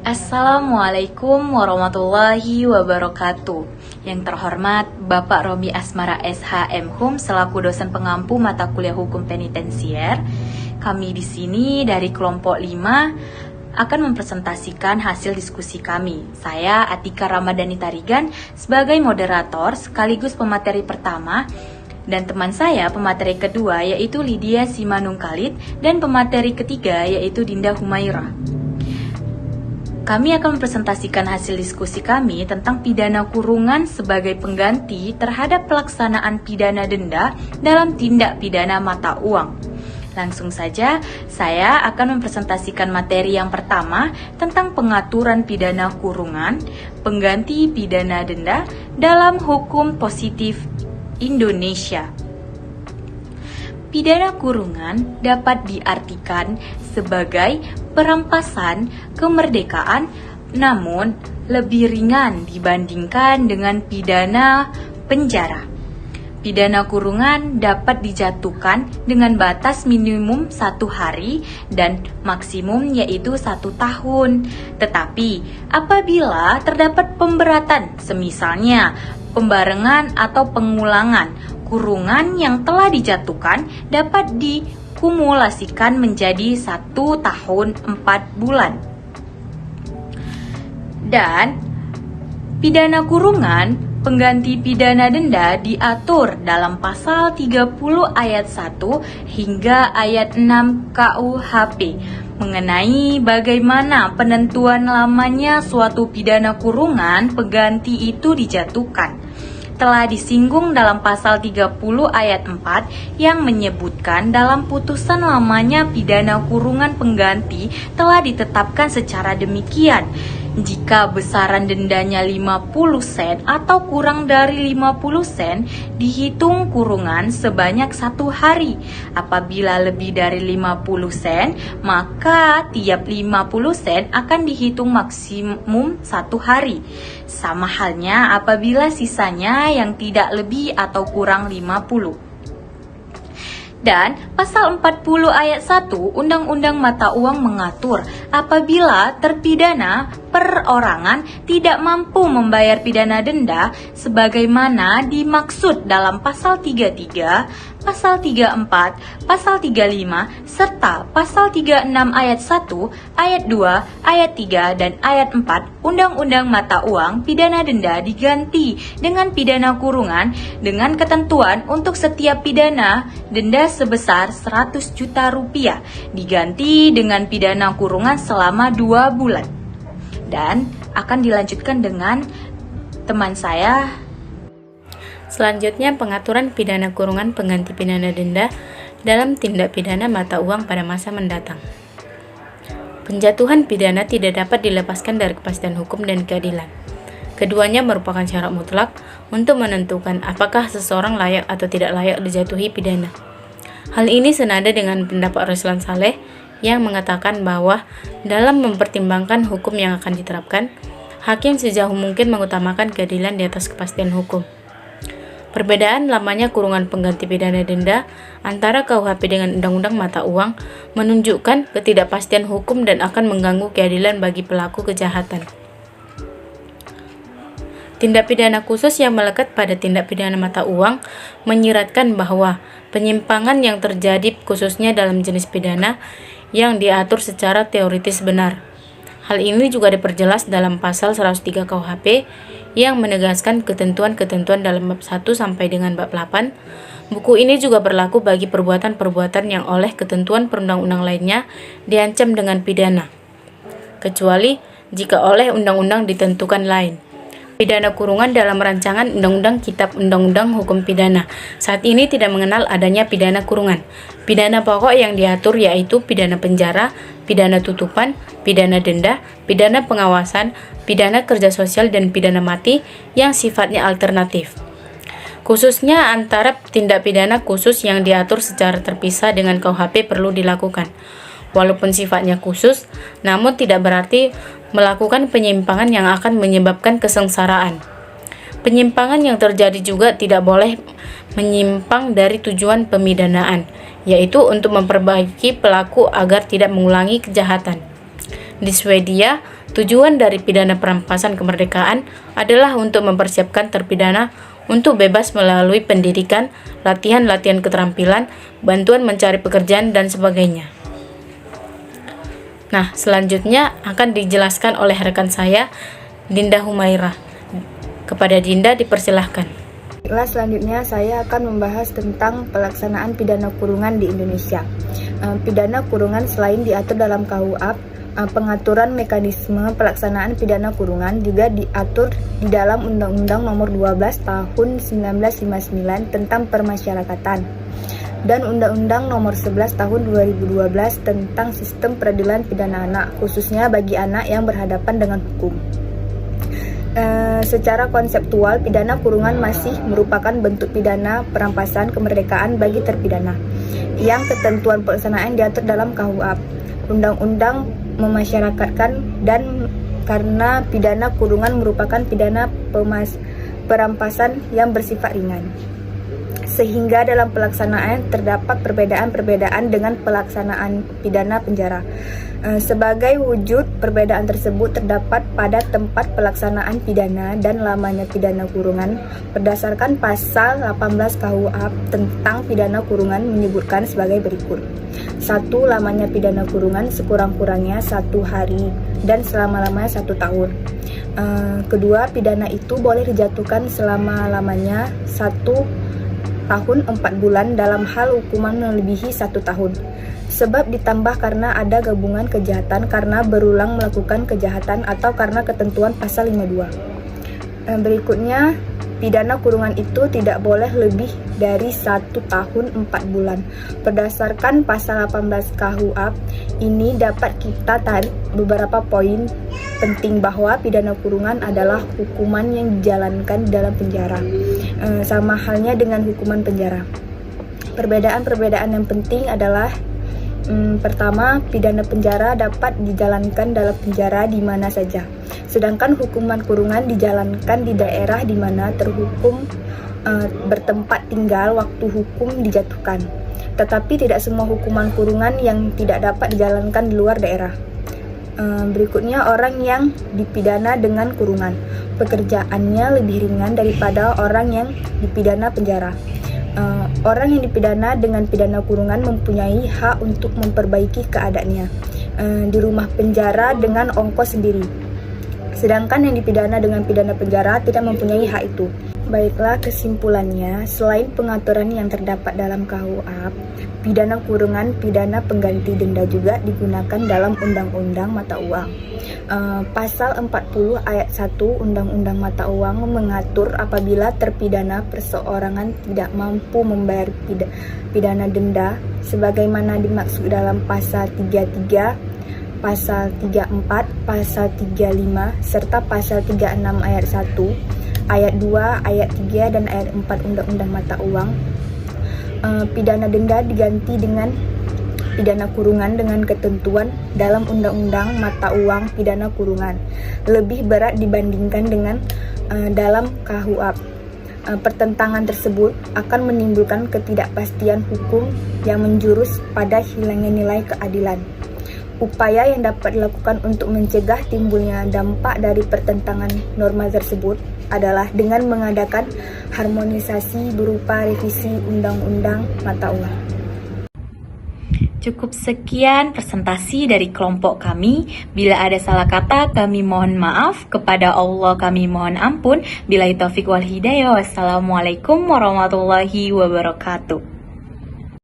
Assalamualaikum warahmatullahi wabarakatuh. Yang terhormat Bapak Romi Asmara SHM selaku dosen pengampu mata kuliah hukum penitensier. Kami di sini dari kelompok 5 akan mempresentasikan hasil diskusi kami. Saya Atika Ramadhani Tarigan sebagai moderator sekaligus pemateri pertama, dan teman saya pemateri kedua yaitu Lydia Simanung Khalid, dan pemateri ketiga yaitu Dinda Humairah. Kami akan mempresentasikan hasil diskusi kami tentang pidana kurungan sebagai pengganti terhadap pelaksanaan pidana denda dalam tindak pidana mata uang. Langsung saja, saya akan mempresentasikan materi yang pertama tentang pengaturan pidana kurungan, pengganti pidana denda dalam hukum positif Indonesia. Pidana kurungan dapat diartikan sebagai perampasan kemerdekaan, namun lebih ringan dibandingkan dengan pidana penjara. Pidana kurungan dapat dijatuhkan dengan batas minimum 1 hari dan maksimum yaitu 1 tahun. Tetapi apabila terdapat pemberatan, semisalnya pembarengan atau pengulangan, kurungan yang telah dijatuhkan dapat dikumulasikan menjadi 1 tahun 4 bulan. Dan pidana kurungan pengganti pidana denda diatur dalam pasal 30 ayat 1 hingga ayat 6 KUHP mengenai bagaimana penentuan lamanya suatu pidana kurungan pengganti itu dijatuhkan. Telah disinggung dalam pasal 30 ayat 4 yang menyebutkan dalam putusan lamanya pidana kurungan pengganti telah ditetapkan secara demikian. Jika besaran dendanya 50 sen atau kurang dari 50 sen, dihitung kurungan sebanyak 1 hari. Apabila lebih dari 50 sen, maka tiap 50 sen akan dihitung maksimum 1 hari. Sama halnya apabila sisanya yang tidak lebih atau kurang 50. Dan pasal 40 ayat 1 Undang-Undang Mata Uang mengatur apabila terpidana perorangan tidak mampu membayar pidana denda sebagaimana dimaksud dalam pasal 33, pasal 34, pasal 35, serta pasal 36 ayat 1, ayat 2, ayat 3, dan ayat 4 Undang-Undang Mata Uang, pidana denda diganti dengan pidana kurungan dengan ketentuan untuk setiap pidana denda sebesar 100 juta rupiah diganti dengan pidana kurungan selama 2 bulan. Dan akan dilanjutkan dengan teman saya. Selanjutnya, pengaturan pidana kurungan pengganti pidana denda dalam tindak pidana mata uang pada masa mendatang. Penjatuhan pidana tidak dapat dilepaskan dari kepastian hukum dan keadilan. Keduanya merupakan syarat mutlak untuk menentukan apakah seseorang layak atau tidak layak dijatuhi pidana. Hal ini senada dengan pendapat Ruslan Saleh yang mengatakan bahwa dalam mempertimbangkan hukum yang akan diterapkan, hakim sejauh mungkin mengutamakan keadilan di atas kepastian hukum. Perbedaan lamanya kurungan pengganti pidana denda antara KUHP dengan Undang-Undang Mata Uang menunjukkan ketidakpastian hukum dan akan mengganggu keadilan bagi pelaku kejahatan. Tindak pidana khusus yang melekat pada tindak pidana mata uang menyiratkan bahwa penyimpangan yang terjadi khususnya dalam jenis pidana yang diatur secara teoritis benar. Hal ini juga diperjelas dalam pasal 103 KUHP yang menegaskan ketentuan-ketentuan dalam bab 1 sampai dengan bab 8. Buku ini juga berlaku bagi perbuatan-perbuatan yang oleh ketentuan perundang-undang lainnya diancam dengan pidana, kecuali jika oleh undang-undang ditentukan lain. Pidana kurungan dalam rancangan Undang-Undang Kitab Undang-Undang Hukum Pidana saat ini tidak mengenal adanya pidana kurungan. Pidana pokok yang diatur yaitu pidana penjara, pidana tutupan, pidana denda, pidana pengawasan, pidana kerja sosial, dan pidana mati yang sifatnya alternatif. Khususnya antara tindak pidana khusus yang diatur secara terpisah dengan KUHP perlu dilakukan. Walaupun sifatnya khusus, namun tidak berarti melakukan penyimpangan yang akan menyebabkan kesengsaraan. Penyimpangan yang terjadi juga tidak boleh menyimpang dari tujuan pemidanaan, yaitu untuk memperbaiki pelaku agar tidak mengulangi kejahatan. Di Swedia, Tujuan dari pidana perampasan kemerdekaan adalah untuk mempersiapkan terpidana untuk bebas melalui pendidikan, latihan-latihan keterampilan, bantuan mencari pekerjaan, dan sebagainya. Nah, selanjutnya akan dijelaskan oleh rekan saya, Dinda Humairah. Kepada Dinda dipersilahkan. Selanjutnya saya akan membahas tentang pelaksanaan pidana kurungan di Indonesia. Pidana kurungan selain diatur dalam KUHP, pengaturan mekanisme pelaksanaan pidana kurungan juga diatur di dalam Undang-Undang Nomor 12 Tahun 1959 tentang Permasyarakatan dan Undang-Undang Nomor 11 Tahun 2012 tentang Sistem Peradilan Pidana Anak, khususnya bagi anak yang berhadapan dengan hukum. Secara konseptual, pidana kurungan masih merupakan bentuk pidana perampasan kemerdekaan bagi terpidana yang ketentuan pelaksanaan diatur dalam KUHP, Undang-Undang memasyarakatkan, dan karena pidana kurungan merupakan pidana perampasan yang bersifat ringan, sehingga dalam pelaksanaan terdapat perbedaan-perbedaan dengan pelaksanaan pidana penjara. Sebagai wujud perbedaan tersebut terdapat pada tempat pelaksanaan pidana dan lamanya pidana kurungan. Berdasarkan pasal 18 KUHP tentang pidana kurungan menyebutkan sebagai berikut. 1. Lamanya pidana kurungan sekurang-kurangnya 1 hari dan selama-lamanya 1 tahun. Kedua, pidana itu boleh dijatuhkan selama-lamanya 1 tahun 4 bulan dalam hal hukuman melebihi 1 tahun. Sebab ditambah karena ada gabungan kejahatan karena berulang melakukan kejahatan atau karena ketentuan pasal 52. Berikutnya, pidana kurungan itu tidak boleh lebih dari 1 tahun 4 bulan. Berdasarkan pasal 18 KUHP ini dapat kita tarik beberapa poin penting bahwa pidana kurungan adalah hukuman yang dijalankan di dalam penjara. Sama halnya dengan hukuman penjara. Perbedaan-perbedaan yang penting adalah pertama, pidana penjara dapat dijalankan dalam penjara di mana saja. Sedangkan hukuman kurungan dijalankan di daerah di mana terhukum bertempat tinggal waktu hukum dijatuhkan. Tetapi tidak semua hukuman kurungan yang tidak dapat dijalankan di luar daerah. Berikutnya, orang yang dipidana dengan kurungan. Pekerjaannya lebih ringan daripada orang yang dipidana penjara. Orang yang dipidana dengan pidana kurungan mempunyai hak untuk memperbaiki keadaannya di rumah penjara dengan ongkos sendiri. Sedangkan yang dipidana dengan pidana penjara tidak mempunyai hak itu. Baiklah, kesimpulannya, selain pengaturan yang terdapat dalam KUHP, pidana kurungan, pidana pengganti denda juga digunakan dalam Undang-Undang Mata Uang. Pasal 40 ayat 1 Undang-Undang Mata Uang mengatur apabila terpidana perseorangan tidak mampu membayar pidana denda sebagaimana dimaksud dalam pasal 33, pasal 34, pasal 35, serta pasal 36 ayat 1, ayat 2, ayat 3, dan ayat 4 Undang-Undang Mata Uang, pidana denda diganti dengan pidana kurungan dengan ketentuan dalam Undang-Undang Mata Uang pidana kurungan lebih berat dibandingkan dengan dalam KUHP. Pertentangan tersebut akan menimbulkan ketidakpastian hukum yang menjurus pada hilangnya nilai keadilan. Upaya yang dapat dilakukan untuk mencegah timbulnya dampak dari pertentangan norma tersebut adalah dengan mengadakan harmonisasi berupa revisi Undang-Undang Mata Uang. Cukup sekian presentasi dari kelompok kami. Bila ada salah kata, kami mohon maaf. Kepada Allah kami mohon ampun. Billahi taufiq wal hidayah. Wassalamualaikum warahmatullahi wabarakatuh.